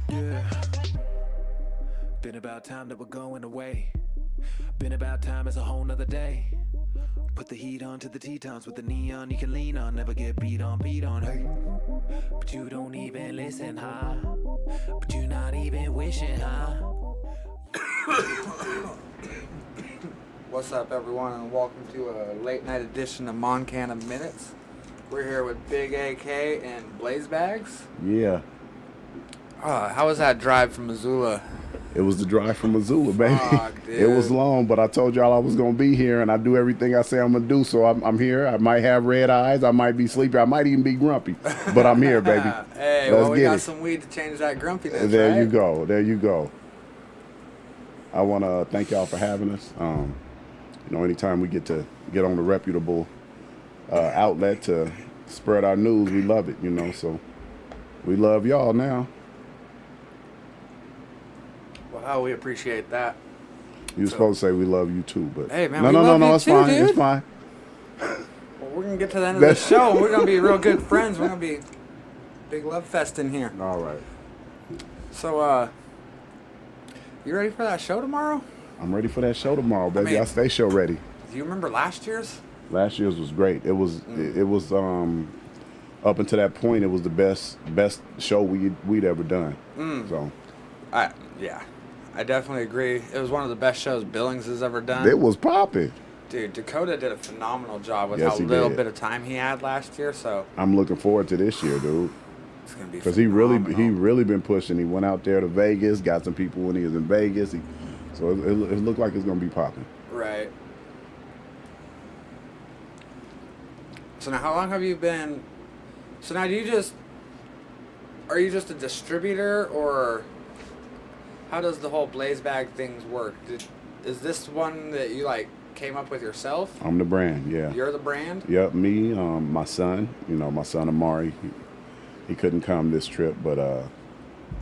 Yeah. Been about time that we're going away. Been about time it's a whole nother day. Put the heat on to the Tetons with the neon you can lean on. Never get beat on, hey. But you don't even listen, huh? But you're not even wishing, huh? What's up, everyone, and welcome to a late night edition of Moncana Minutes. We're here with Big AK and Blaze Bags. Yeah. How was that drive from Missoula? It was the drive from Missoula, baby. Fuck, dude. It was long, but I told y'all I was going to be here, and I do everything I say I'm going to do, so I'm here. I might have red eyes. I might be sleepy. I might even be grumpy, but I'm here, baby. Hey, Let's well, we get got it. some weed to change that grumpiness, There right? you go. There you go. I want to thank y'all for having us. Anytime we get on a reputable outlet to spread our news, we love it, so we love y'all now. Well, we appreciate that. You were supposed to say we love you too, but hey, man, no, it's too, fine. dude. It's fine. Well, we're going to get to the end of the show, and we're going to be real good friends. We're going to be big love fest in here. All right. So, you ready for that show tomorrow? I'm ready for that show tomorrow, baby. I mean, stay show ready. Do you remember last year's? Last year's was great. It was up until that point, it was the best show we'd ever done. So I definitely agree. It was one of the best shows Billings has ever done. it was popping. Dude, Dakota did a phenomenal job with Yes, how he little did. bit of time he had last year. So I'm looking forward to this year, dude. it's gonna be Because phenomenal. he really been pushing. He went out there to Vegas, got some people when he was in Vegas. So it looked like it's gonna be popping. Right. So now, how long have you been? So now, are you just a distributor, or how does the whole Blaze Bag things work? Is this one that you came up with yourself? I'm the brand, yeah. You're the brand? Yep, me, my son, my son Amari, he couldn't come this trip, but,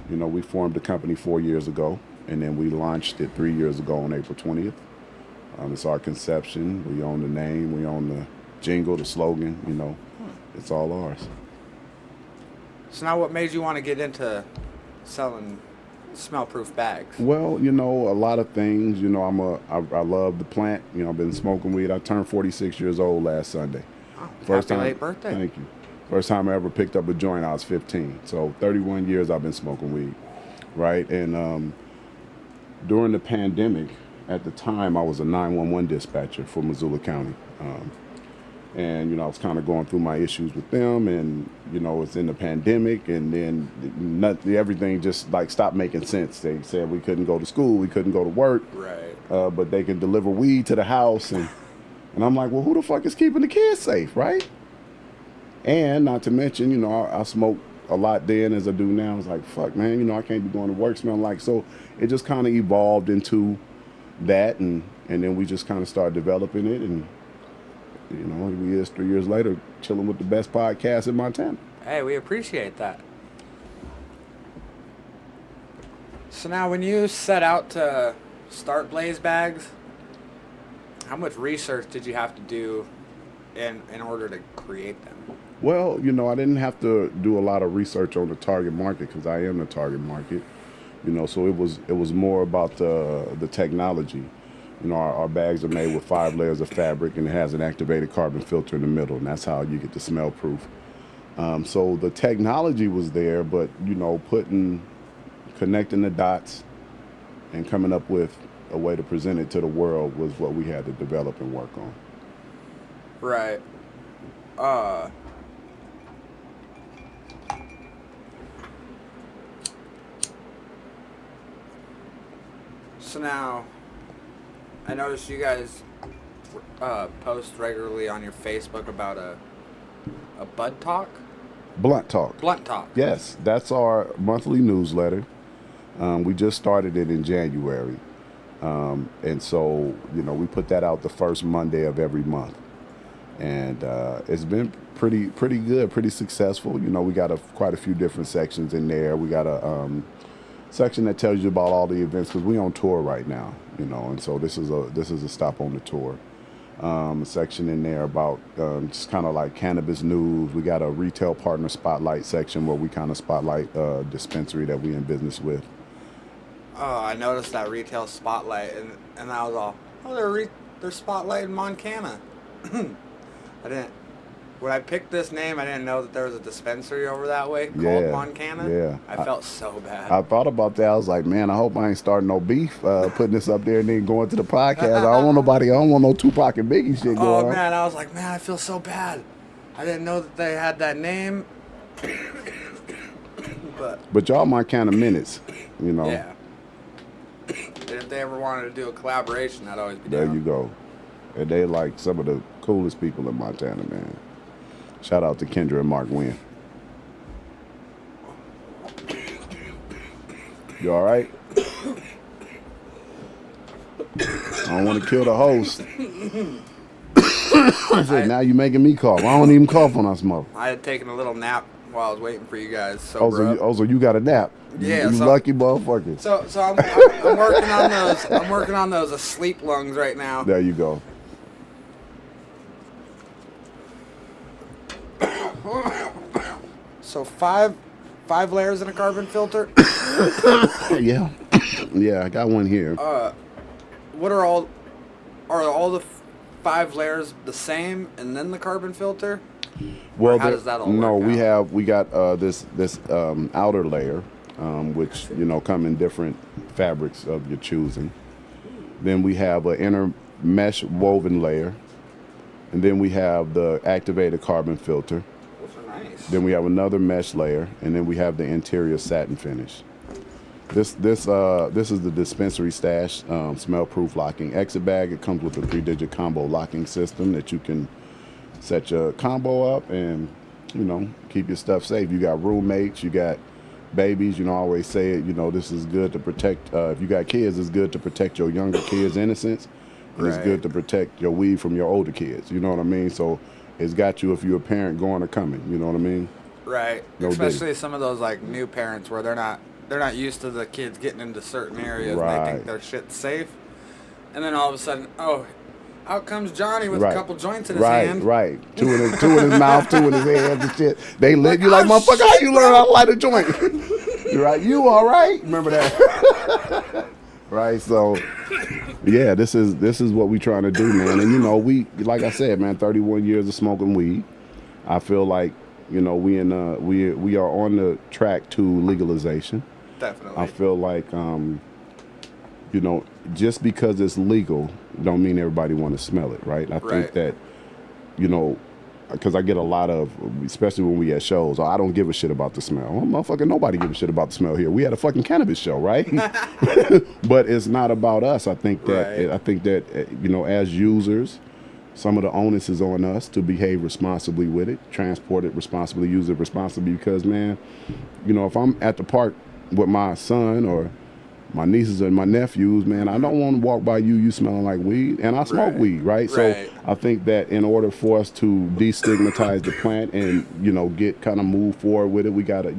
we formed the company 4 years ago, and then we launched it 3 years ago on April 20th. It's our conception. We own the name, we own the jingle, the slogan, it's all ours. So now what made you want to get into selling smell-proof bags? Well, a lot of things, I love the plant. I've been smoking weed. I turned 46 years old last Sunday. Oh, First happy time, late birthday. Thank you. First time I ever picked up a joint, I was 15. So 31 years I've been smoking weed, right? And during the pandemic, at the time, I was a 911 dispatcher for Missoula County. And, I was kind of going through my issues with them, and, it's in the pandemic, and then everything just stopped making sense. They said we couldn't go to school, we couldn't go to work, Right. but they could deliver weed to the house, and I'm like, well, who the fuck is keeping the kids safe, right? And not to mention, I smoked a lot then as I do now. I was like, fuck, man, I can't be going to work smelling like, so it just kind of evolved into that, and then we just kind of started developing it, and we is 3 years later chilling with the best podcast in Montana. Hey, we appreciate that. So now, when you set out to start Blaze Bags, how much research did you have to do in order to create them? Well, I didn't have to do a lot of research on the target market because I am the target market. So it was more about the technology. Our bags are made with 5 layers of fabric, and it has an activated carbon filter in the middle, and that's how you get the smell proof. So the technology was there, but connecting the dots and coming up with a way to present it to the world was what we had to develop and work on. Right. So now, I noticed you guys post regularly on your Facebook about a bud talk. Blunt Talk. Blunt talk. Yes, that's our monthly newsletter. We just started it in January. And so, we put that out the first Monday of every month. And it's been pretty good, pretty successful. We got quite a few different sections in there. We got a section that tells you about all the events because we on tour right now, and so this is a stop on the tour. A section in there about just kind of like cannabis news. We got a retail partner spotlight section where we kind of spotlight dispensary that we in business with. Oh, I noticed that retail spotlight, and I was all, oh, they're spotlighting Montana. I didn't. When I picked this name, I didn't know that there was a dispensary over that way called Montana. Yeah. I felt so bad. I thought about that. I was like, man, I hope I ain't starting no beef putting this up there and then going to the podcast. I don't want no Tupac and Biggie shit going on. Oh, man, I was like, man, I feel so bad. I didn't know that they had that name. But y'all Montana minutes, you know. Yeah. And if they ever wanted to do a collaboration, I'd always be There down. you go. And they like some of the coolest people in Montana, man. Shout out to Kendra and Mark Wynn. You all right? I don't want to kill the host. I said, now you making me cough. I don't even cough when I smoke. I had taken a little nap while I was waiting for you guys. So you got a nap? Yeah, You so- lucky motherfucker. So I'm working on those. I'm working on those asleep lungs right now. There you go. So five layers in a carbon filter. Yeah. Yeah, I got one here. What are all the 5 layers the same, and then the carbon filter? Well, how does that all no, work out? we got this outer layer, which come in different fabrics of your choosing. Then we have an inner mesh woven layer, and then we have the activated carbon filter. Those are nice. Then we have another mesh layer, and then we have the interior satin finish. This is the dispensary stash smell-proof locking exit bag. It comes with a 3-digit combo locking system that you can set your combo up and keep your stuff safe. You got roommates, you got babies. I always say it. This is good to protect. If you got kids, it's good to protect your younger kids' innocence. And It's Right. good to protect your weed from your older kids. You know what I mean? So it's got you if you're a parent going or coming. You know what I mean? Right. No Especially some of those like new parents where they're not used to the kids getting into certain areas and they Right. think their shit's safe. And then all of a sudden, oh, out comes Johnny with Right. a couple joints in his Right, hand. right. Two in his mouth, 2 in his hands and shit. They lit you like, oh, motherfucker, how you learn how to light a joint? You're right. You all right? Remember that? Right. So, yeah, this is what we trying to do, man. And we, like I said, man, 31 years of smoking weed. I feel like we are on the track to legalization. Definitely. I feel like just because it's legal don't mean everybody want to smell it, right? I think Right. that because I get a lot of, especially when we at shows, I don't give a shit about the smell. Well, motherfucker, nobody gives a shit about the smell here. We had a fucking cannabis show, right? But it's not about us. I think that Right. as users, some of the onus is on us to behave responsibly with it, transport it responsibly, use it responsibly. Because, man, if I'm at the park with my son or my nieces and my nephews, man, I don't want to walk by you smelling like weed, and I smoke Right. weed, right? So Right. I think that in order for us to destigmatize the plant and get kind of move forward with it, we gotta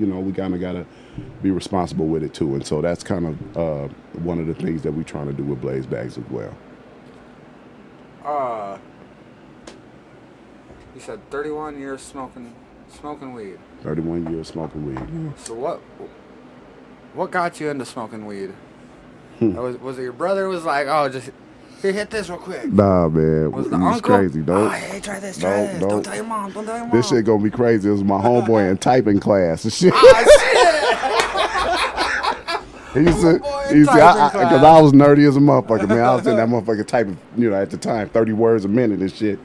be responsible with it too. And so that's kind of one of the things that we're trying to do with Blaze Bags as well. You said 31 years smoking weed. 31 years smoking weed. So what got you into smoking weed? Hmm. Was it your brother who was like, oh, just here, hit this real quick? Nah, man, Was the it's uncle? crazy. Oh, hey, try this. don't- Don't tell your mom. Don't tell your mom. This shit gonna be crazy. It was my homeboy in typing class and shit. He used to, Homeboy in typing because class. I was nerdy as a motherfucker, man. I was in that motherfucker typing, at the time, 30 words a minute and shit.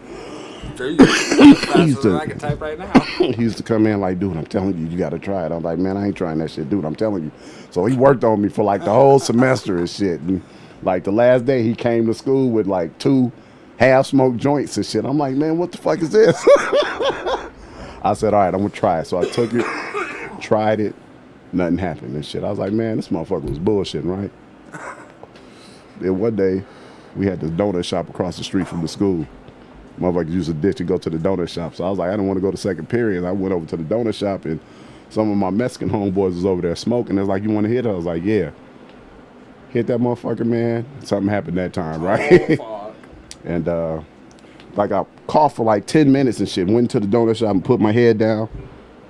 Sure, you faster used to- than I can type right now. He used to come in like, dude, I'm telling you, you got to try it. I'm like, man, I ain't trying that shit, dude. I'm telling you. So he worked on me for like the whole semester and shit. And like the last day, he came to school with like 2 half-smoked joints and shit. I'm like, man, what the fuck is this? I said, all right, I'm going to try it. So I took it, tried it, nothing happened and shit. I was like, man, this motherfucker was bullshitting, right? Then one day, we had this donut shop across the street from the school. Motherfuckers used to ditch and go to the donut shop. So I was like, I didn't want to go to second period. I went over to the donut shop, and some of my Mexican homeboys was over there smoking. They're like, you want to hit it? I was like, yeah. Hit that motherfucker, man. Something happened that time, right? Fuck. And like I coughed for like 10 minutes and shit. Went to the donut shop and put my head down.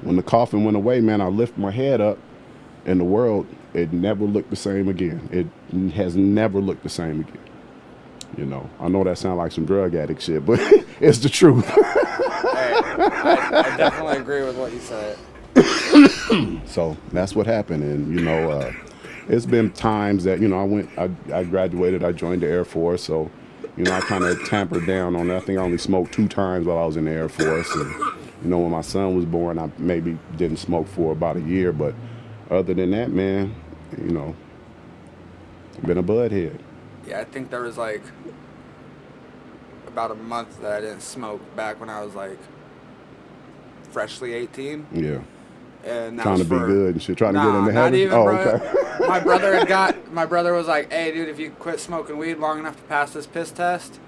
When the coughing went away, man, I lifted my head up, and the world, it never looked the same again. It has never looked the same again. You know, I know that sounds like some drug addict shit, but it's the truth. Hey, I definitely agree with what you said. So that's what happened, and you know, it's been times that, you know, I graduated, I joined the Air Force, so, you know, I kind of tampered down on that. I think I only smoked 2 times while I was in the Air Force, and, you know, when my son was born, I maybe didn't smoke for about a year, but other than that, man, you know, been a bud head. Yeah, I think there was like about a month that I didn't smoke back when I was like freshly 18. Yeah. And that Trying was to be good and shit, trying to get in the not heaven. even, Oh, bro. okay. My brother was like, hey, dude, if you quit smoking weed long enough to pass this piss test,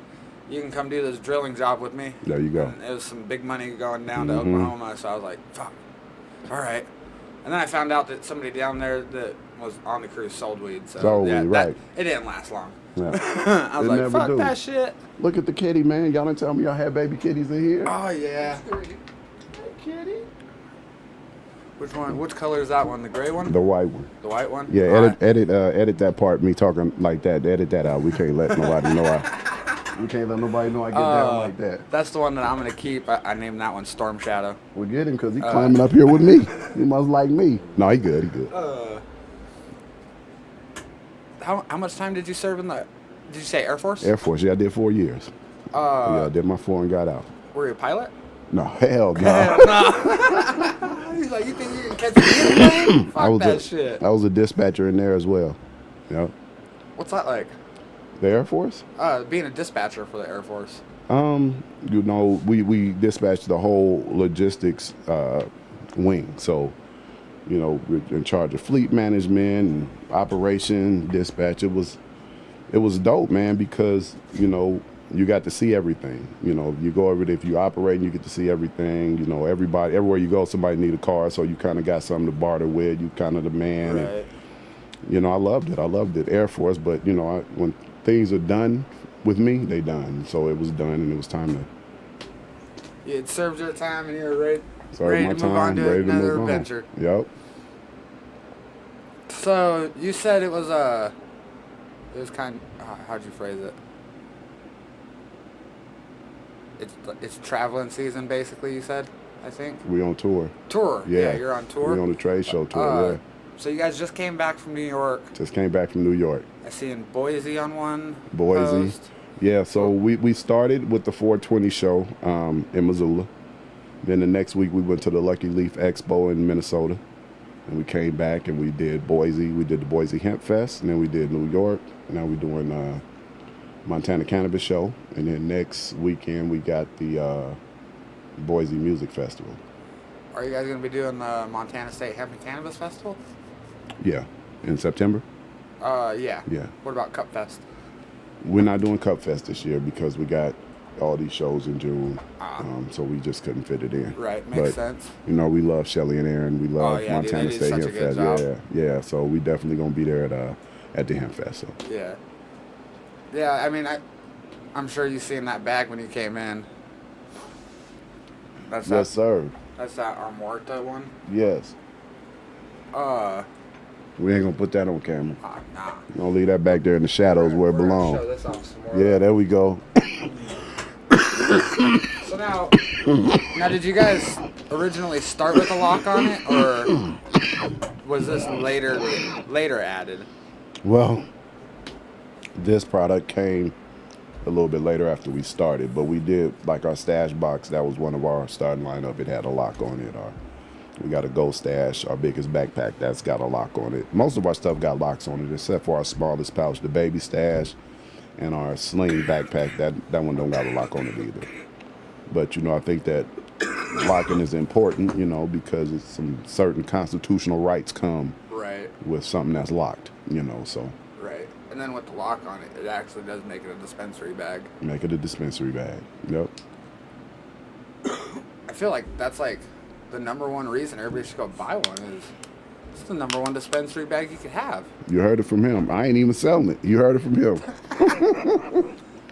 you can come do this drilling job with me. There you go. And it was some big money going down to Oklahoma, so I was like, fuck, all right. And then I found out that somebody down there that was on the cruise sold weed. So Sold yeah, weed, right. It didn't last long. Yeah. I was It like, never fuck do. that shit. Look at the kitty, man. Y'all didn't tell me y'all had baby kitties in here. Oh, yeah. Hey, kitty. Which one? Which color is that one? The gray one? The white one. The white one? Yeah, All right. edit that part, me talking like that. Edit that out. We can't let nobody know we can't let nobody know I get down like that. That's the one that I'm going to keep. I named that one Storm Shadow. We get him because he climbing up here with me. He must like me. No, he good. He good. How much time did you serve in the... Did you say Air Force? Air Force. Yeah, I did 4 years. Yeah, I did my 4 and got out. Were you a pilot? No, hell no. No. He's like, you think you can catch me in the plane? Fuck that shit. I was a dispatcher in there as well. Yep. What's that like? The Air Force? Being a dispatcher for the Air Force. You know, we dispatched the whole logistics wing. So, you know, we're in charge of fleet management and operation, dispatch. It was dope, man, because, you know, you got to see everything. You know, you go over there, if you operate, you get to see everything. You know, everywhere you go, somebody need a car, so you kind of got something to barter with. You kind of the man. Right. And, you know, I loved it, Air Force. But, you know, when things are done with me, they done. So it was done, and it was time to... You had served your time, and you were ready my to move time, on to ready to another move on. adventure. Yep. So, you said it was kind of... how'd you phrase it? It's traveling season, basically, you said, I think? We on tour. Tour. Yeah. You're on tour. We on the trade show tour, yeah. So you guys just came back from New York. Just came back from New York. I see in Boise on one. Boise. Post. Yeah, so we started with the 420 show in Missoula. Then the next week we went to the Lucky Leaf Expo in Minnesota. And we came back and we did Boise. We did the Boise Hemp Fest. And then we did New York. Now we're doing Montana Cannabis Show. And then next weekend we got the Boise Music Festival. Are you guys going to be doing the Montana State Hemp and Cannabis Festival? Yeah, in September. Yeah. Yeah. What about Cup Fest? We're not doing Cup Fest this year because we got all these shows in June, so we just couldn't fit it in. Right, makes sense. You know, we love Shelly and Aaron. We love Montana State Hemp Fest. Yeah. So we definitely gonna be there at the Hemp Fest. So. Yeah. Yeah, I mean, I'm sure you seen that bag when you came in. Yes, sir. That's that Armorta one. Yes. We ain't gonna put that on camera. Nah. We're gonna leave that back there in the shadows where it belongs. Show this off some more. Yeah, there we go. So now, did you guys originally start with a lock on it, or was this later added? Well, this product came a little bit later after we started, but we did, like our stash box, that was one of our starting lineup. It had a lock on it. We got a Gold Stash, our biggest backpack, that's got a lock on it. Most of our stuff got locks on it, except for our smallest pouch, the Baby Stash, and our Sling backpack. That one don't got a lock on it either. But, you know, I think that locking is important, you know, because it's some certain constitutional rights come with something that's locked, you know, so. Right. And then with the lock on it, it actually does make it a dispensary bag. Make it a dispensary bag. Yep. I feel like that's like the number one reason everybody should go buy one is it's the number one dispensary bag you could have. You heard it from him. I ain't even selling it. You heard it from him.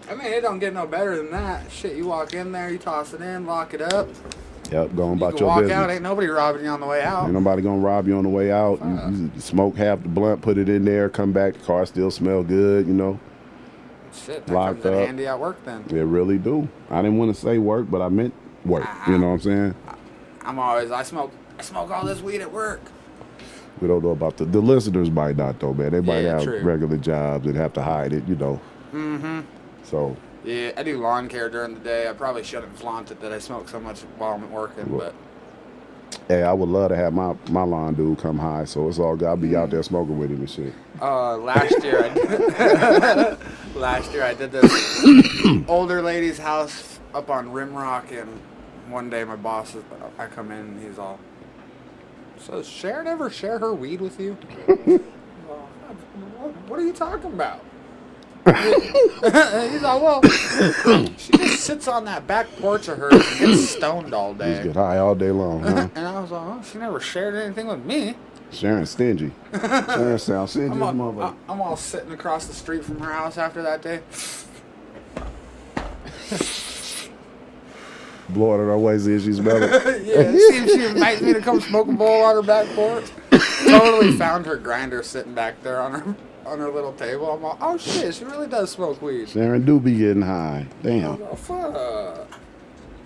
I mean, it don't get no better than that. Shit, you walk in there, you toss it in, lock it up. Yep, going You about can your walk business. out, ain't nobody robbing you on the way out. Ain't nobody gonna rob you on the way out. You smoke half the blunt, put it in there, come back, the car still smell good, you know. Shit, that Locked comes in up. handy at work then. It really do. I didn't want to say work, but I meant work. You know what I'm saying? I smoke all this weed at work. We don't know about the listeners might not though, man. They might Yeah, have true. regular jobs and have to hide it, you know. Mm-hmm. So Yeah, I do lawn care during the day. I probably shouldn't flaunt it that I smoke so much while I'm working, but hey, I would love to have my lawn dude come high, so it's all good. I'll be out there smoking with him and shit. last year I did this older lady's house up on Rimrock, and one day my boss, I come in and he's all, so does Sharon ever share her weed with you? Well, what are you talking about? He's all, well, she just sits on that back porch of hers and gets stoned all Just day. get high all day long, huh? And I was like, oh, she never shared anything with me. Sharon's stingy. Sharon sounds stingy as a motherfucker. I'm all sitting across the street from her house after that day. Blowing it away, see if she smell it. Yeah, see if she invites me to come smoke a bowl on her back porch. Totally found her grinder sitting back there on her little table. I'm all, oh shit, she really does smoke weed. Sharon do be getting high. Damn. Oh, fuck.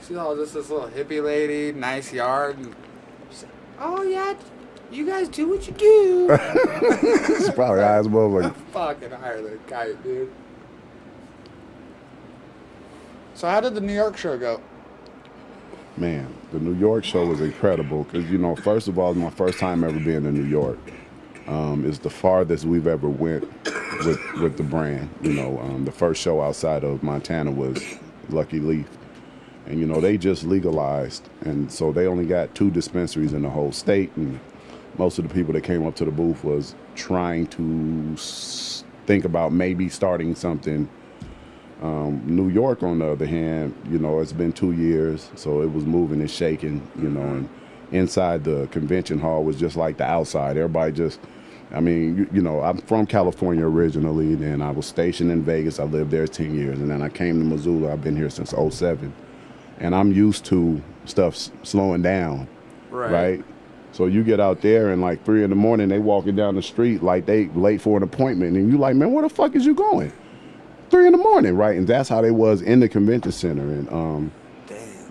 She's all just this little hippie lady, nice yard. And she's like, oh yeah, you guys do what you do. She's probably high as a motherfucker. Fucking higher than a kite, dude. So how did the New York show go? Man, the New York show was incredible because, you know, first of all, it's my first time ever being in New York. It's the farthest we've ever went with the brand. You know, the first show outside of Montana was Lucky Leaf. And, you know, they just legalized. And so they only got 2 dispensaries in the whole state. And most of the people that came up to the booth was trying to think about maybe starting something. New York, on the other hand, you know, it's been 2 years, so it was moving and shaking, you know, and inside the convention hall was just like the outside. Everybody just, I mean, you know, I'm from California originally, and I was stationed in Vegas. I lived there 10 years, and then I came to Missoula. I've been here since '07, and I'm used to stuff slowing down, right? So you get out there and like 3 a.m, they walking down the street like they late for an appointment, and you like, man, where the fuck is you going? 3 a.m, right? And that's how they was in the convention center. And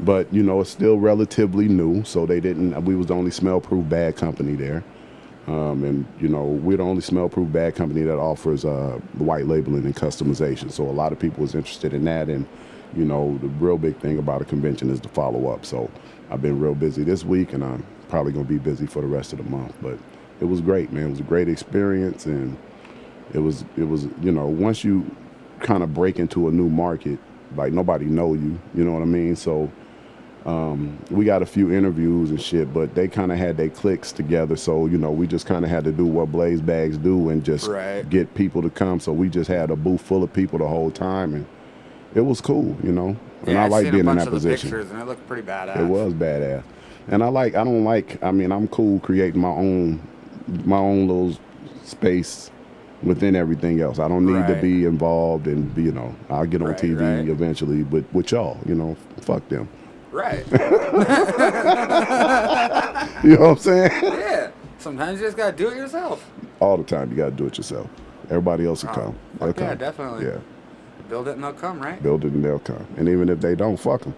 but you know, it's still relatively new, so they didn't. We was the only smell-proof bag company there, and you know, we're the only smell-proof bag company that offers white labeling and customization. So a lot of people was interested in that, and you know, the real big thing about a convention is the follow-up. So I've been real busy this week, and I'm probably gonna be busy for the rest of the month. But it was great, man. It was a great experience, and it was you know, once you kind of break into a new market, like nobody know you, you know what I mean? So we got a few interviews and shit, but they kind of had their cliques together. So, you know, we just kind of had to do what Blaze Bags do and just get people to come. So we just had a booth full of people the whole time, and it was cool, you know? And Yeah, I like being in that of position. the pictures, and it looked pretty badass. It was badass. And I mean, I'm cool creating my own little space within everything else. I don't need to be involved and be, you know, I'll get on TV eventually, but with y'all, you know, fuck them. Right. You know what I'm saying? Yeah. Sometimes you just gotta do it yourself. All the time you gotta do it yourself. Everybody else will come. They'll Yeah, come. definitely. Yeah. Build it and they'll come, right? Build it and they'll come. And even if they don't, fuck them.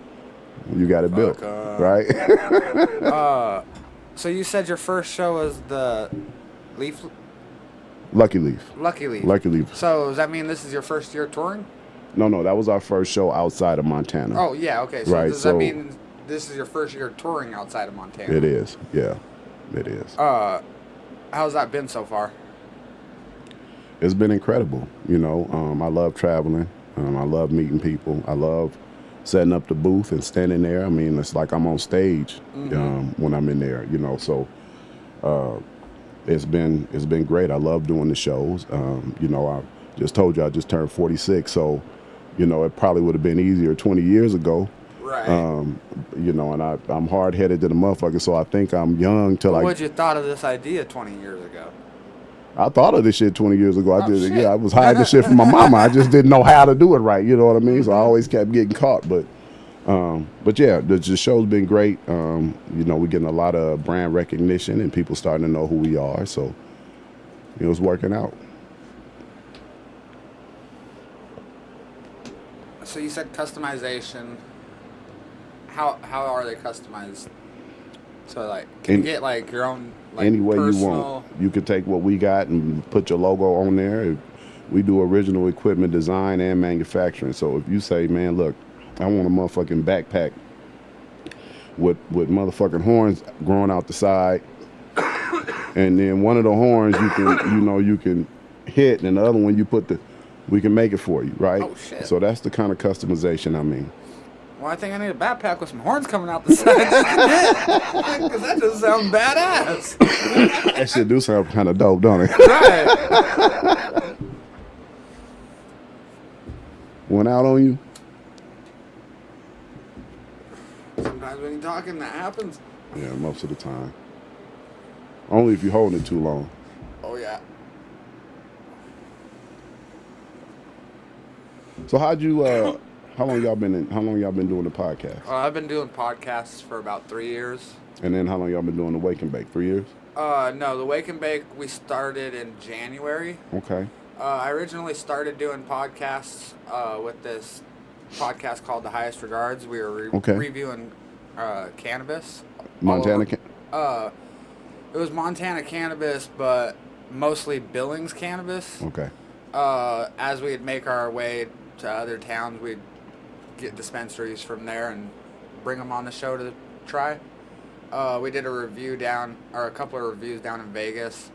You got it built, right? So you said your first show was the Lucky Leaf. Lucky Leaf. Lucky Leaf. So does that mean this is your first year touring? No, that was our first show outside of Montana. Oh, yeah, okay. So Right, does that mean this is your first year touring outside of Montana? It is, yeah. It is. How's that been so far? It's been incredible. You know, I love traveling. I love meeting people. I love setting up the booth and standing there. I mean, it's like I'm on stage when I'm in there, you know. So it's been great. I love doing the shows. You know, I just told you I just turned 46, so you know, it probably would have been easier 20 years ago. Right. You know, and I'm hard-headed to the motherfucker, so I think I'm young till What'd you thought of this idea 20 years ago? I thought of this shit 20 years ago. I did. Shit. Yeah, I was hiding this shit from my mama. I just didn't know how to do it right. You know what I mean? So I always kept getting caught. But yeah, the show's been great. You know, we're getting a lot of brand recognition and people starting to know who we are. So it was working out. So you said customization. How are they customized? So like, can you get like your own like any way personal... you want. You can take what we got and put your logo on there. We do original equipment design and manufacturing. So if you say, man, look, I want a motherfucking backpack with motherfucking horns growing out the side, and then one of the horns you can hit, and the other one we can make it for you, right? Oh shit! So that's the kind of customization I mean. Well, I think I need a backpack with some horns coming out the side. Because that just sounds badass. That shit do sound kind of dope, don't it? Right. Went out on you? Sometimes when you're talking, that happens. Yeah, most of the time. Only if you're holding it too long. Oh yeah. So how'd you? How long y'all been doing the podcast? I've been doing podcasts for about 3 years. And then how long y'all been doing the Wake and Bake? 3 years? No, the Wake and Bake we started in January. Okay. I originally started doing podcasts with this podcast called The Highest Regards. We were reviewing cannabis. Montana. It was Montana cannabis, but mostly Billings cannabis. Okay. As we'd make our way to other towns, we'd get dispensaries from there and bring them on the show to try. We did a couple of reviews down in Vegas,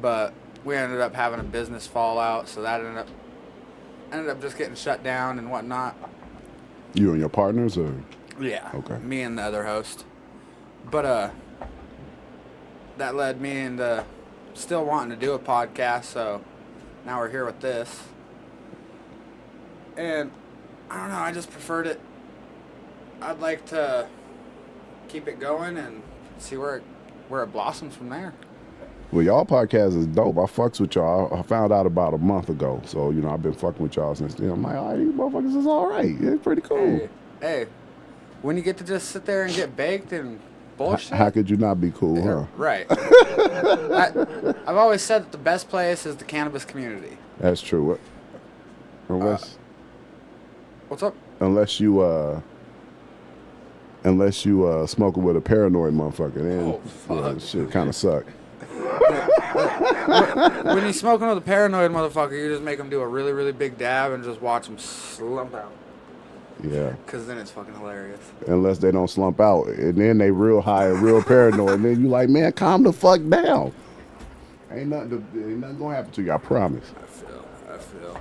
but we ended up having a business fallout, so that ended up just getting shut down and whatnot. You and your partners, or? Yeah. Okay. Me and the other host. But that led me into still wanting to do a podcast, so now we're here with this. And I don't know, I just preferred it. I'd like to keep it going and see where it blossoms from there. Well, y'all podcast is dope. I fucks with y'all. I found out about a month ago. So, you know, I've been fucking with y'all since then. I'm like, all right, these motherfuckers is all right. It's pretty cool. Hey, when you get to just sit there and get baked and bullshit. How could you not be cool, huh? Right. I've always said that the best place is the cannabis community. That's true. Unless... What's up? Unless you smoking with a paranoid motherfucker, then shit kind of suck. When you're smoking with a paranoid motherfucker, you just make them do a really, really big dab and just watch them slump out. Yeah. Because then it's fucking hilarious. Unless they don't slump out, and then they real high and real paranoid, and then you like, man, calm the fuck down. Ain't nothing gonna happen to you, I promise. I feel.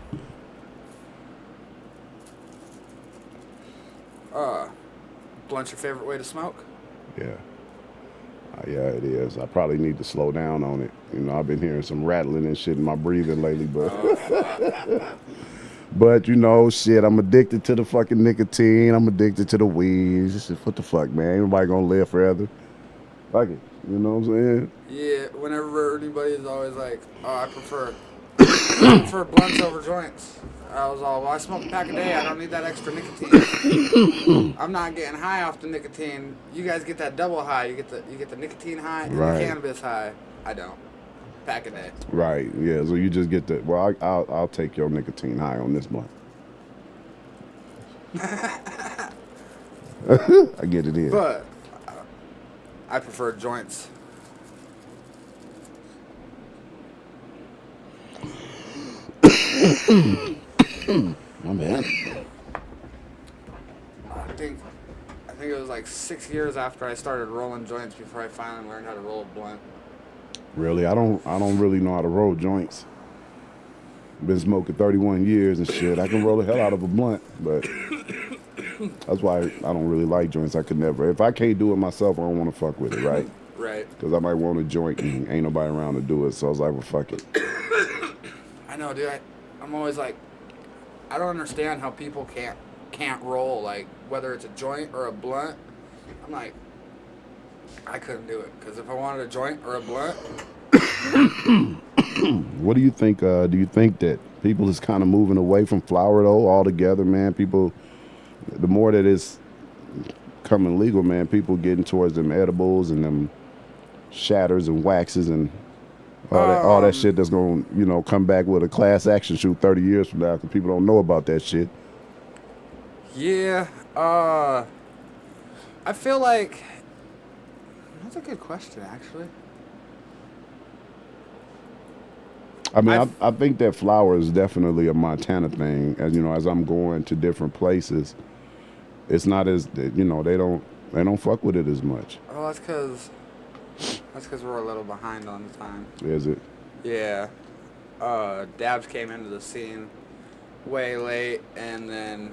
Blunt's your favorite way to smoke? Yeah. Yeah, it is. I probably need to slow down on it. You know, I've been hearing some rattling and shit in my breathing lately, but but you know, shit, I'm addicted to the fucking nicotine. I'm addicted to the weed. Just what the fuck, man? Ain't nobody gonna live forever. Fuck it. You know what I'm saying? Yeah, whenever anybody's always like, oh, I prefer blunts over joints. I was all, well, I smoke a pack a day. I don't need that extra nicotine. I'm not getting high off the nicotine. You guys get that double high. You get the nicotine high and the cannabis high. I don't. Pack a day. Right. Yeah. So you just get the. Well, I'll take your nicotine high on this one. I get it in. But I prefer joints. My man. I think it was like 6 years after I started rolling joints before I finally learned how to roll a blunt. Really, I don't really know how to roll joints. Been smoking 31 years and shit. I can roll the hell out of a blunt, but that's why I don't really like joints. I could never. If I can't do it myself, I don't want to fuck with it, right? Right. Because I might want a joint and ain't nobody around to do it. So I was like, well, fuck it. I know, dude. I'm always like, I don't understand how people can't roll, like, whether it's a joint or a blunt. I'm like, I couldn't do it. Because if I wanted a joint or a blunt, What do you think? Do you think that people is kind of moving away from flower though altogether, man? People, the more that it's coming legal, man, people getting towards them edibles and them shatters and waxes and all that shit that's gonna come back with a class action suit 30 years from now because people don't know about that shit. Yeah. I feel like that's a good question, actually. I mean, I think that flower is definitely a Montana thing. As as I'm going to different places, it's not as they don't fuck with it as much. Oh, that's because we're a little behind on the time. Is it? Yeah. Dabs came into the scene way late, and then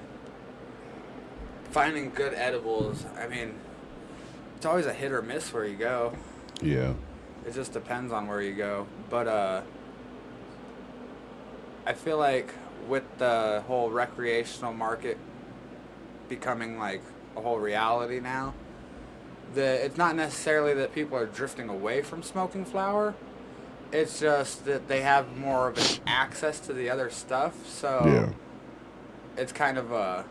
finding good edibles. I mean, it's always a hit or miss where you go. Yeah. It just depends on where you go. But I feel like with the whole recreational market becoming like a whole reality now, it's not necessarily that people are drifting away from smoking flower. It's just that they have more of an access to the other stuff. So yeah. It's kind of a...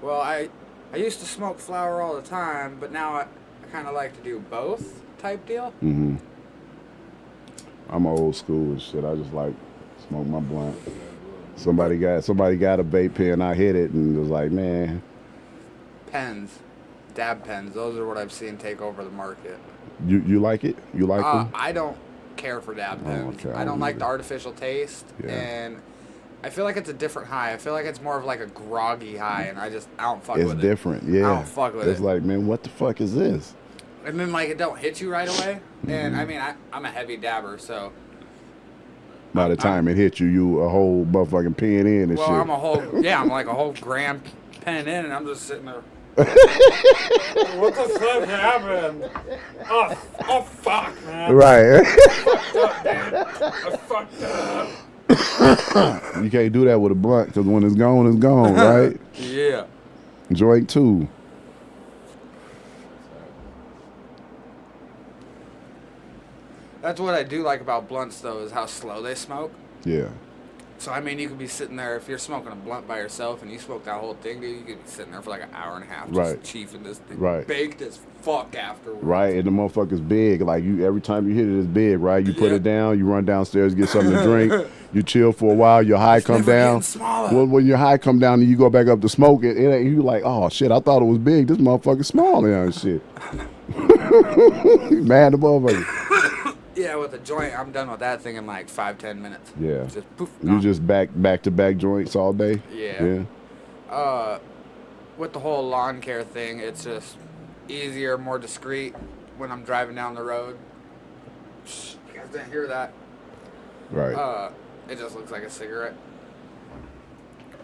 Well, I used to smoke flower all the time, but now I kind of like to do both type deal. Mm-hmm. I'm old school and shit. I just like smoke my blunt. Somebody got a vape pen. I hit it and was like, man. Pens, dab pens. Those are what I've seen take over the market. You like it? You like them? I don't care for dab pens. Okay. I don't like the artificial taste, and I feel like it's a different high. I feel like it's more of like a groggy high, and I don't fuck with it. It's different, yeah. I don't fuck with it. It's like, man, what the fuck is this? And then like it don't hit you right away. Mm-hmm. And I mean, I'm a heavy dabber, so. By the time it hits you, you a whole motherfucking pen in and shit. Well, I'm like a whole gram pen in, and I'm just sitting there. What the fuck happened? Oh fuck, man. Right. Fucked up, dude. I fucked up. You can't do that with a blunt because when it's gone, right? Yeah. Joint too. That's what I do like about blunts, though, is how slow they smoke. Yeah. So, I mean, you could be sitting there, if you're smoking a blunt by yourself and you smoke that whole thing, dude, you could be sitting there for like an hour and a half just chiefing this thing. Right. Baked as fuck afterwards. Right, and the motherfucker's big. Like, every time you hit it, it's big, right? You put it down, you run downstairs, get something to drink, you chill for a while, your high come down. Well, when your high come down and you go back up to smoke it, you like, oh, shit, I thought it was big. This motherfucker's small now and shit. Mad the motherfucker. Yeah, with a joint, I'm done with that thing in like 5-10 minutes. Yeah. Just poof. You just back to back joints all day? Yeah. With the whole lawn care thing, it's just easier, more discreet when I'm driving down the road. You guys didn't hear that. Right. It just looks like a cigarette.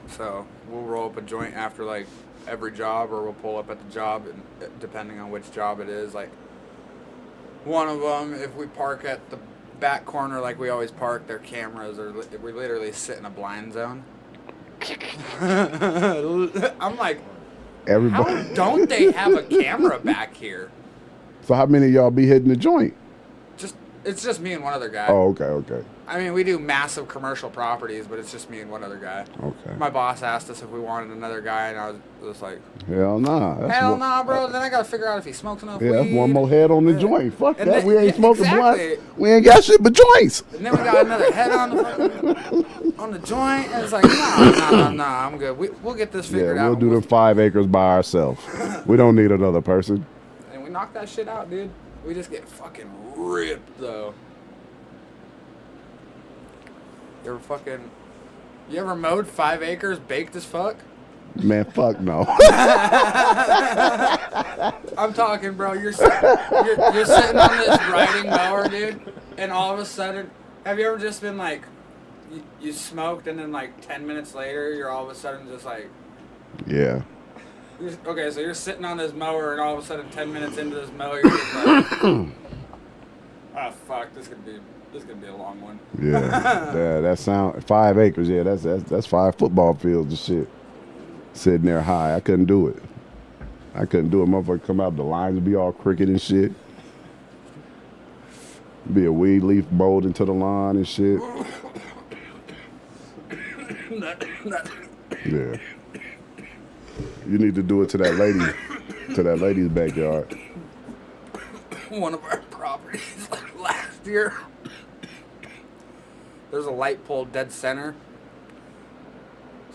So we'll roll up a joint after like every job, or we'll pull up at the job, and depending on which job it is, like. One of them, if we park at the back corner like we always park, their cameras are, we literally sit in a blind zone. I'm like, everybody. How don't they have a camera back here? So how many of y'all be hitting the joint? It's just me and one other guy. Oh, okay. I mean, we do massive commercial properties, but it's just me and one other guy. Okay. My boss asked us if we wanted another guy, and I was just like, hell nah. Hell nah, bro. Then I gotta figure out if he smokes enough weed. Yeah, that's one more head on the joint. Fuck and that. Then, we ain't smoking exactly. blunt. We ain't got shit but joints. And then we got another head on the joint, and it's like, nah, I'm good. We'll get this figured out. We'll do the 5 acres by ourselves. We don't need another person. And we knock that shit out, dude. We just get fucking ripped, though. You ever mowed 5 acres baked as fuck? Man, fuck no. I'm talking, bro. You're sitting on this riding mower, dude, and all of a sudden, have you ever just been like, you smoked, and then like 10 minutes later, you're all of a sudden just like, yeah. Okay, so you're sitting on this mower, and all of a sudden, 10 minutes into this mower, you're just like, oh fuck, this could be a long one. Yeah, that sound 5 acres. Yeah, that's 5 football fields and shit. Sitting there high, I couldn't do it. Motherfucker come out, the lines would be all crooked and shit. Be a weed leaf bowled into the lawn and shit. Yeah. You need to do it to that lady's backyard. One of our properties last year, there's a light pole dead center.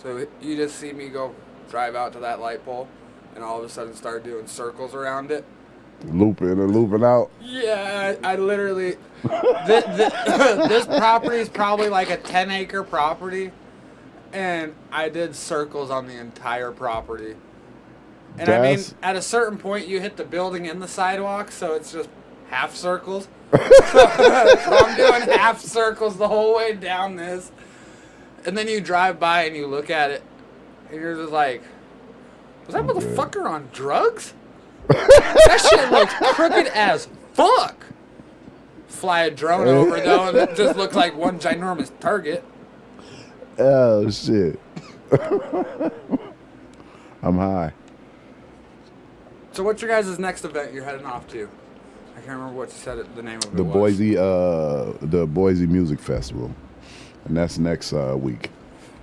So you just see me drive out to that light pole, and all of a sudden start doing circles around it. Looping and looping out. Yeah, I literally. This property is probably like a 10-acre property, and I did circles on the entire property. And I mean, at a certain point, you hit the building and the sidewalk, so it's just half circles. So I'm doing half circles the whole way down this. And then you drive by and you look at it, and you're just like, was that motherfucker on drugs? That shit looks crooked as fuck. Fly a drone over, though, and it just looks like one ginormous target. Oh, shit. I'm high. So what's your guys' next event you're heading off to? I can't remember what you said the name of it was. The Boise Music Festival. And that's next week.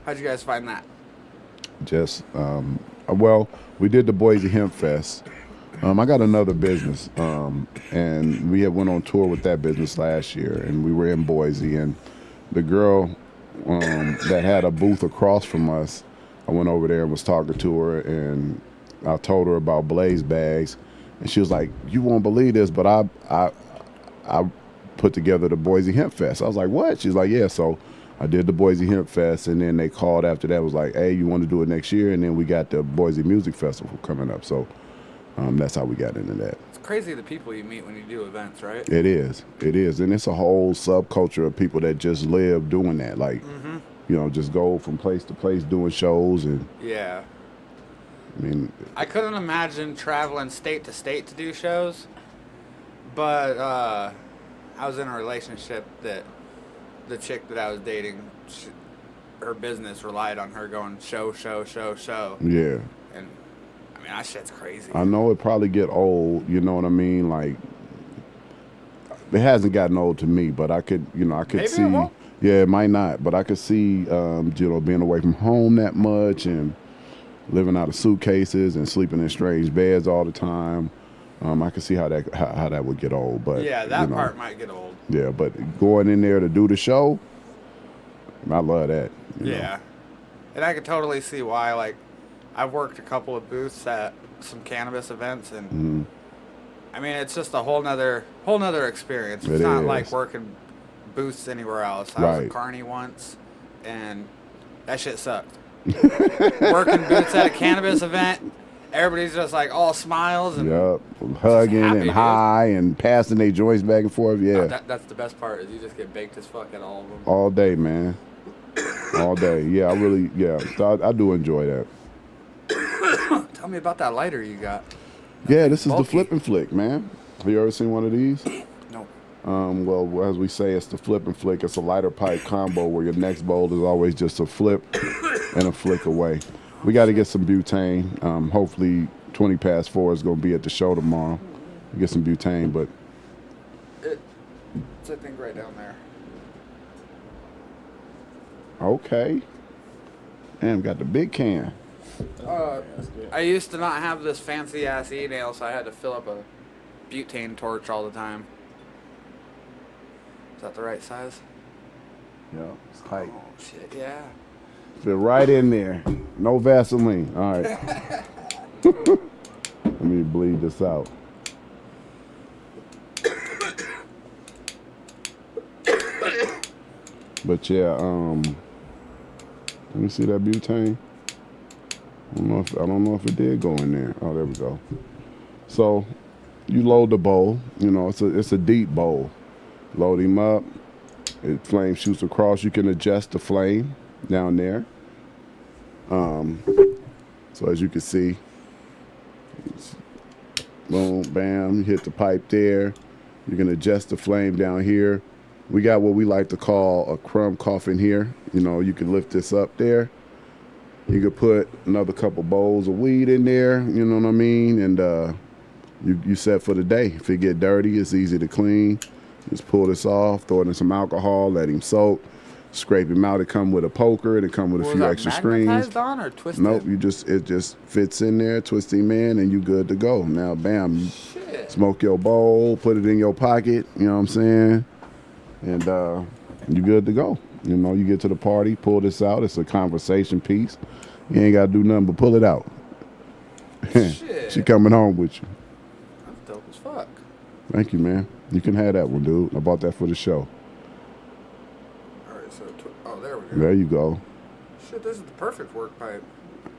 How'd you guys find that? Just, well, we did the Boise Hemp Fest. I got another business, and we had went on tour with that business last year, and we were in Boise, and the girl that had a booth across from us, I went over there and was talking to her, and I told her about Blaze Bags, and she was like, "You won't believe this, but I put together the Boise Hemp Fest." I was like, "What?" She's like, "Yeah." So I did the Boise Hemp Fest, and then they called after that, was like, "Hey, you want to do it next year?" And then we got the Boise Music Festival coming up, so that's how we got into that. It's crazy the people you meet when you do events, right? It is, and it's a whole subculture of people that just live doing that, like, just go from place to place doing shows, and yeah. I mean, I couldn't imagine traveling state to state to do shows, but I was in a relationship that the chick that I was dating, her business relied on her going show. Yeah. And I mean, that shit's crazy. I know it probably get old, you know what I mean? Like, it hasn't gotten old to me, but I could Maybe see. It won't. Yeah, it might not, but I could see, being away from home that much and living out of suitcases and sleeping in strange beds all the time. I could see how that would get old, but yeah, that part might get old. Yeah, but going in there to do the show, I love that. Yeah, and I could totally see why. Like, I've worked a couple of booths at some cannabis events, and I mean, it's just a whole nother experience. It's not like working booths anywhere else. I was at Carney once, and that shit sucked. Working booths at a cannabis event, everybody's just like all smiles and hugging happy, and high and passing their joints back and forth. Yeah, that's the best part, is you just get baked as fuck at all of them. All day, man. All day. Yeah, I do enjoy that. Tell me about that lighter you got. This is the Flip and Flick, man. Have you ever seen one of these? No. Well, as we say, it's the Flip and Flick. It's a lighter pipe combo where your next bowl is always just a flip and a flick away. We got to get some butane. Hopefully 20 past 4 is going to be at the show tomorrow. We get some butane, but it's I think right down there. Okay. And got the big can. I used to not have this fancy ass e-nail, so I had to fill up a butane torch all the time. Is that the right size? Yeah, it's tight. Oh shit, yeah. Fit right in there. No Vaseline. All right. Let me bleed this out. But yeah, let me see that butane. I don't know if it did go in there. Oh, there we go. So you load the bowl. It's a deep bowl. Load him up. Flame shoots across. You can adjust the flame down there. So as you can see, boom, bam, you hit the pipe there. You can adjust the flame down here. We got what we like to call a crumb coffin here. You can lift this up there. You could put another couple bowls of weed in there, you know what I mean? And you set for the day. If it get dirty, it's easy to clean. Just pull this off, throw it in some alcohol, let him soak, scrape him out. It come with a poker, and it come with a Was few that extra screens. magnetized on or twisted? Nope, it just fits in there, twist him in, and you good to go. Now, bam, you Shit. smoke your bowl, put it in your pocket. You know what I'm saying? And you good to go. You know, you get to the party, pull this out. It's a conversation piece. You ain't got to do nothing but pull it out. Shit. She coming home with you. That's dope as fuck. Thank you, man. You can have that one, dude. I bought that for the show. All right, so oh, there we go. There you go. Shit, this is the perfect work pipe.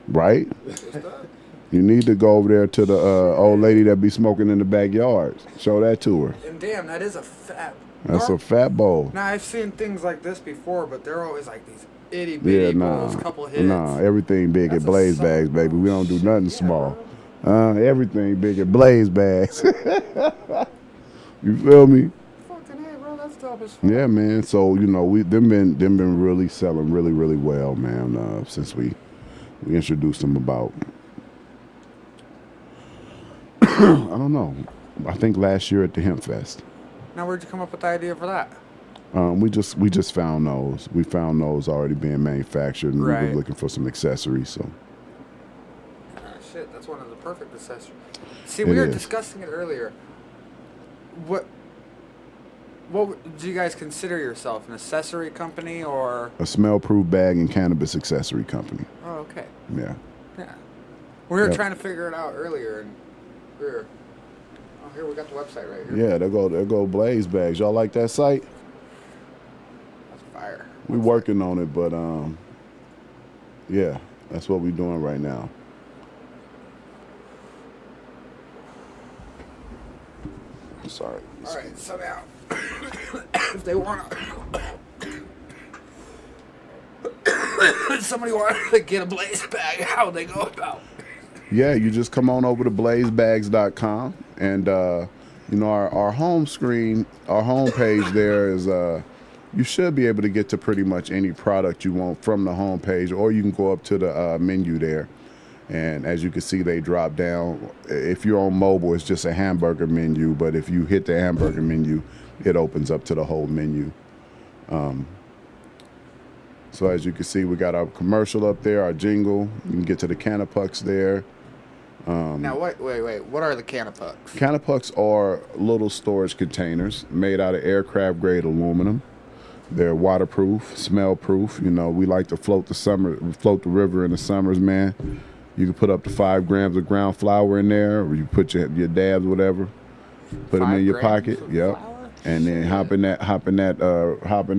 Right? Just that. You need to go over there to the old lady that be smoking in the backyard. Show that to her. And damn, that is a fat. That's a fat bowl. Now I've seen things like this before, but they're always like these itty bitty bowls, couple hits. Nah, everything big That's at a Blaze solid Bags, baby. We don't do nothing Yeah, small. Everything big at Blaze Bags. You feel me? Fucking hey, bro, that's dope as fuck. Yeah, man. So you know, them been really selling really well, man. Since we introduced them about, I don't know. I think last year at the Hemp Fest. Now, where'd you come up with the idea for that? We just found those. We found those already being manufactured, and we Right. were looking for some accessories. So Ah, shit, that's one of the perfect accessories. See, we It were is. discussing it earlier. What do you guys consider yourself? An accessory company or? a smell-proof bag and cannabis accessory company. Oh, okay. Yeah. Yeah. We were Yep. trying to figure it out earlier, and we were. Oh, here we got the website right here. Yeah, there go Blaze Bags. Y'all like that site? That's fire. We working on it, but yeah, that's what we doing right now. Sorry. All right, so now, if they want to, somebody wanted to get a Blaze bag, how would they go about? Yeah, you just come on over to blazebags.com, and you know our home screen, our home page there is you should be able to get to pretty much any product you want from the home page, or you can go up to the menu there. And as you can see, they drop down. If you're on mobile, it's just a hamburger menu. But if you hit the hamburger menu, it opens up to the whole menu. So as you can see, we got our commercial up there, our jingle. You can get to the Canapucks there. Now, wait. What are the Canapucks? Canapucks are little storage containers made out of aircraft grade aluminum. They're waterproof, smell proof. You know, we like to float the river in the summers, man. You can put up to 5 grams of ground flour in there, or you put your dabs, whatever. Put them 5 in your grams pocket. of Yep. flour? And then hop in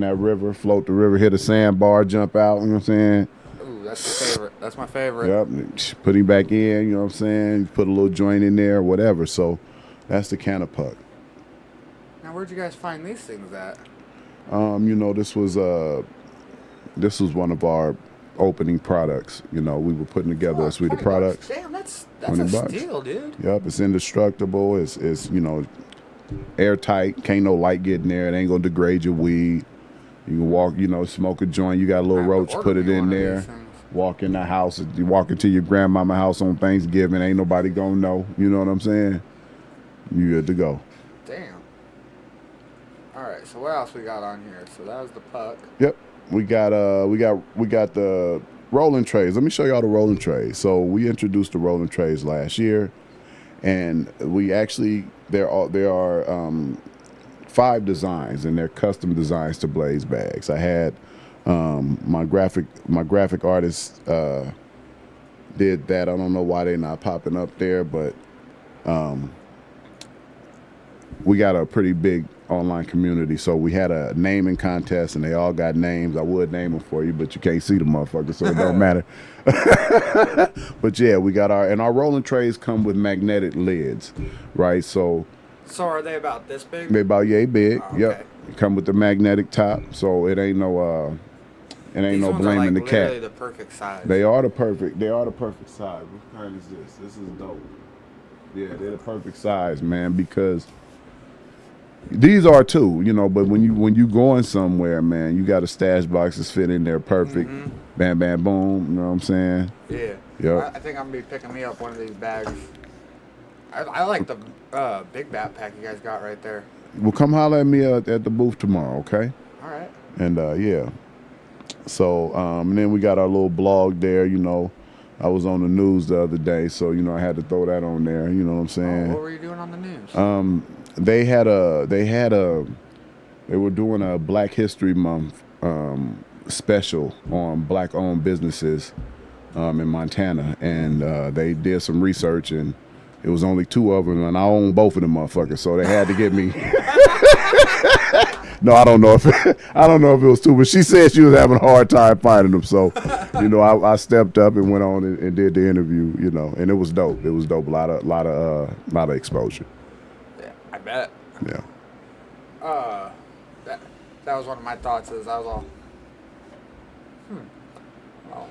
that river, float the river, hit a sandbar, jump out. You know what I'm saying? Ooh, that's my favorite. That's my favorite. Yep. Put him back in. You know what I'm saying? Put a little joint in there, whatever. So that's the Canapuck. Now, where'd you guys find these things at? You know, this was one of our opening products. You know, we were putting together a suite of 20 products. bucks. Damn, that's a $20. steal, dude. Yep, it's indestructible. It's you know, airtight. Can't no light get in there. It ain't gonna degrade your weed. You can walk, you know, smoke a joint. You got a little I have to roach, order put it me in one of there. these things. Walk in the house. You walk into your grandmama house on Thanksgiving. Ain't nobody gonna know. You know what I'm saying? You good to go. Damn. All right, so what else we got on here? So that was the puck. Yep. We got the rolling trays. Let me show y'all the rolling trays. So we introduced the rolling trays last year, and we actually there are 5 designs, and they're custom designs to Blaze Bags. I had my graphic artist did that. I don't know why they're not popping up there, but we got a pretty big online community, so we had a naming contest, and they all got names. I would name them for you, but you can't see the motherfuckers, so it don't matter. But yeah, we got our rolling trays come with magnetic lids, right? So are they about this big? they about yay big. Oh, Yep, okay. come with the magnetic top, so it ain't no These ones blaming are like the literally cat. the perfect size. They are the perfect size. What kind is this? This is dope. Yeah, they're the perfect size, man, because these are too, you know, but when you going somewhere, man, you got a stash boxes fit in there perfect. Bam, bam, boom. You know what I'm saying? Yeah. Yep. I think I'm gonna be picking me up one of these bags. I like the big backpack you guys got right there. Well, come holler at me at the booth tomorrow, okay? All right. And yeah. So and then we got our little blog there. You know, I was on the news the other day, so you know I had to throw that on there. You know what I'm saying? What were you doing on the news? They were doing a Black History Month special on black-owned businesses in Montana, and they did some research, and it was only 2 of them, and I own both of them motherfuckers, so they had to get me. No, I don't know if it was 2, but she said she was having a hard time finding them, so you know I stepped up and went on and did the interview, you know, and it was dope. It was dope. A lot of exposure. Yeah, I bet. Yeah. That was one of my thoughts. Is I was all, well,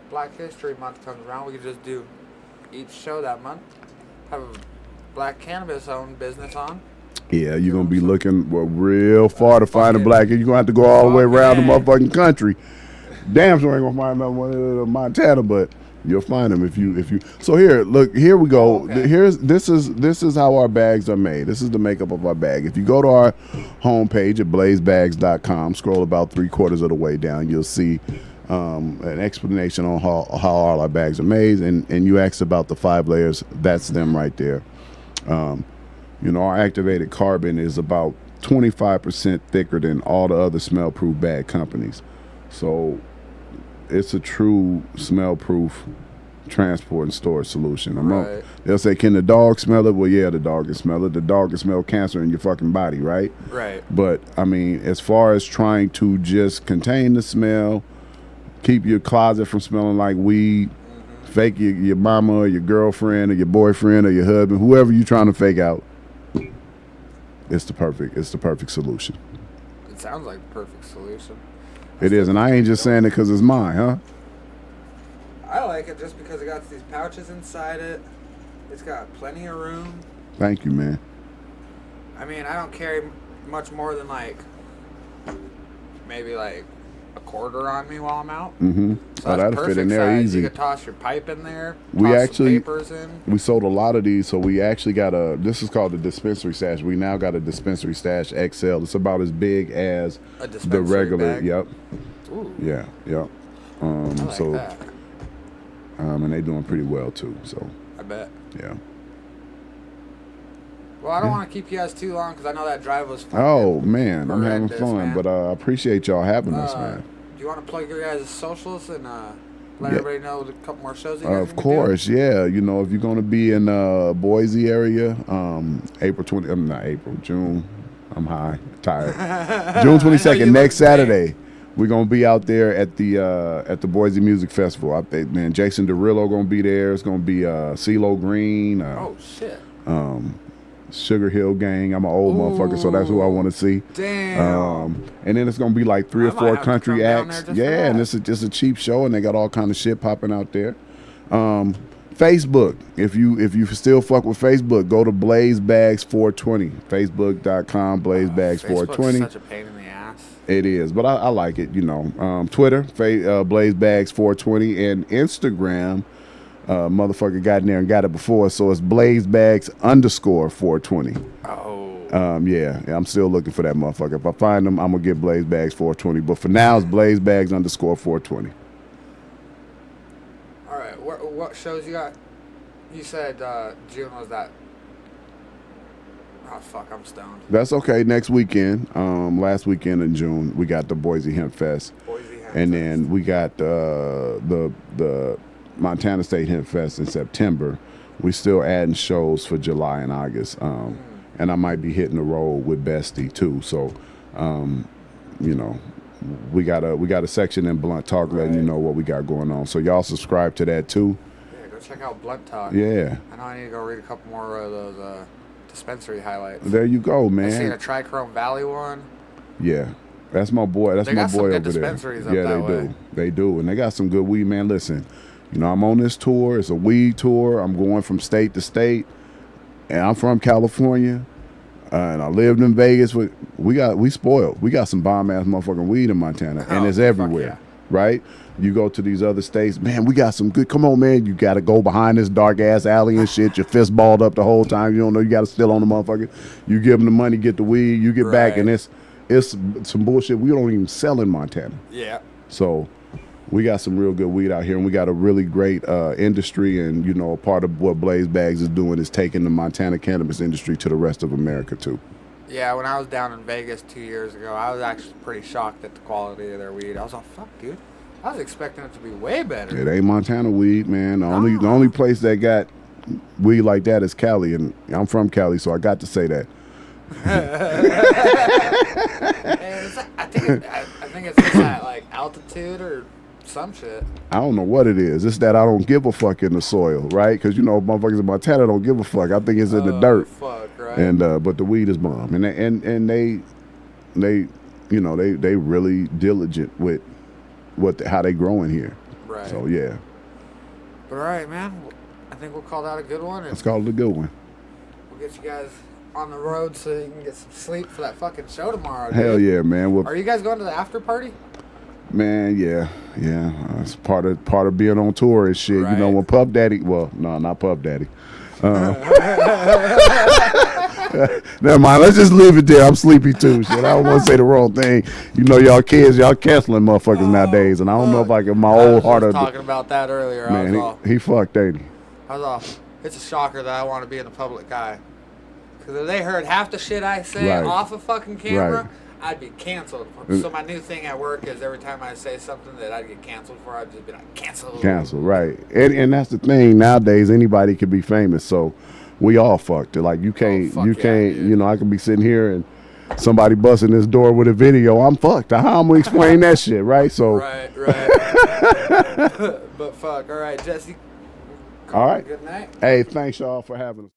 Black History Month comes around, we could just do each show that month, have a black cannabis owned business on. Yeah, you're gonna be looking real far to find a black. You're gonna have to go all the way around the motherfucking country. Damn sure ain't gonna find another one in Montana, but you'll find them if you. So here we go. This is how our bags are made. This is the makeup of our bag. If you go to our homepage at blazebags.com, scroll about 3/4 of the way down, you'll see an explanation on how all our bags are made, and you asked about the 5 layers. That's them right there. You know, our activated carbon is about 25% thicker than all the other smell-proof bag companies. So it's a true smell-proof transport and storage solution. They'll say, can the dog smell it? Well, yeah, the dog can smell it. The dog can smell cancer in your fucking body, right? Right. But, I mean, as far as trying to just contain the smell, keep your closet from smelling like weed, fake your mama or your girlfriend or your boyfriend or your husband, whoever you're trying to fake out, it's the perfect solution. It sounds like the perfect solution. It is, and I ain't just saying it because it's mine, huh? I like it just because it got these pouches inside it. It's got plenty of room. Thank you, man. I mean, I don't carry much more than maybe a quarter on me while I'm out. Mm-hmm. So that'll perfect fit in there size. easy. You could toss your pipe in there. Some papers in. We sold a lot of these, so we actually got this is called the dispensary stash. We now got a dispensary stash XL. It's about as big as the regular. Bag? Yep. Ooh. Yeah. Yep. I like that. And they doing pretty well too. So. I bet. Yeah. Well, I don't want to keep you guys too long because I know that drive was fun. Oh man, I'm having fun, man. but I appreciate y'all having us, man. Do you want to plug your guys' socials and let everybody know a couple more shows you guys Of course, yeah. You know, if you're going to be in Boise area, June. I'm high, tired. June 22nd, next Saturday, we're gonna be out there at the Boise Music Festival. I think, man, Jason Derulo gonna be there. It's gonna be CeeLo Green. Oh shit. Sugar Hill Gang. I'm an old motherfucker, so that's who I want to see. Damn. And then it's gonna be like 3 or 4 country acts. Yeah, and it's just a cheap show, and they got all kind of shit popping out there. Facebook. If you still fuck with Facebook, go to Blaze Bags 420. Facebook.com Blaze Bags 420. Such a pain in the ass. It is, but I like it. You know, Twitter, Blaze Bags 420, and Instagram. Motherfucker got in there and got it before, so it's Blaze Bags _420. Oh. Yeah, I'm still looking for that motherfucker. If I find them, I'm gonna get Blaze Bags 420. But for now, it's Blaze Bags _420. All right, what shows you got? You said June was that. Oh fuck, I'm stoned. That's okay. Next weekend, last weekend in June, we got the Boise Hemp Fest, and then we got the Montana State Hemp Fest in September. We still adding shows for July and August, and I might be hitting the road with Bestie too. So, you know, we got a section in Blunt Talk letting you know what we got going on. So y'all subscribe to that too. Yeah, go check out Blunt Talk. Yeah. I know I need to go read a couple more of those dispensary highlights. There you go, man. I seen a Trichrome Valley one. Yeah. That's my boy. That's my boy over there. Yeah, they do, and they got some good weed, man. Listen. You know, I'm on this tour. It's a weed tour. I'm going from state to state, and I'm from California, and I lived in Vegas. We spoiled. We got some bomb ass motherfucking weed in Montana, and it's everywhere. right? You go to these other states, man, we got some good, come on, man, you got to go behind this dark-ass alley and shit, your fist balled up the whole time, you don't know, you got to steal on the motherfucker. You give them the money, get the weed, you get back, and it's some bullshit we don't even sell in Montana. Yeah. So we got some real good weed out here, and we got a really great industry, and, you know, a part of what Blaze Bags is doing is taking the Montana cannabis industry to the rest of America, too. Yeah, when I was down in Vegas 2 years ago, I was actually pretty shocked at the quality of their weed. I was like, fuck, dude. I was expecting it to be way better. It ain't Montana weed, man. The only place that got weed like that is Cali, and I'm from Cali, so I got to say that. I think it's just that, like, altitude or some shit. I don't know what it is. It's that I don't give a fuck in the soil, right? Because, you know, motherfuckers in Montana don't give a fuck. I think it's in the dirt. Fuck, right? And but the weed is bomb, and they you know, they really diligent with how they growing here. Right. So yeah. But all right, man. I think we'll call that a good one. Let's call it a good one. We'll get you guys on the road so you can get some sleep for that fucking show tomorrow. Dude. Hell yeah, man. Are you guys going to the after party? Man, yeah. It's part of being on tour and shit. Right. You know, when Puff Daddy, well, no, not Puff Daddy. Never mind. Let's just leave it there. I'm sleepy too. Shit, I don't want to say the wrong thing. You know, y'all kids, y'all canceling motherfuckers nowadays, and I don't know if I can. My old heart. I was talking about that earlier. Man, he fucked, ain't he? I was off. It's a shocker that I want to be in the public eye. Because if they heard half the shit I say off of fucking camera, I'd be canceled. So my new thing at work is every time I say something that I'd get canceled for, I'd just be like, cancel. Cancel, right. And that's the thing. Nowadays, anybody can be famous. So we all fucked. Like, you can't, you know, I could be sitting here and somebody busting this door with a video. I'm fucked. How I'm going to explain that shit, right? So. Right. But fuck. All right, Jesse. All right. Good night. Hey, thanks, y'all, for having us.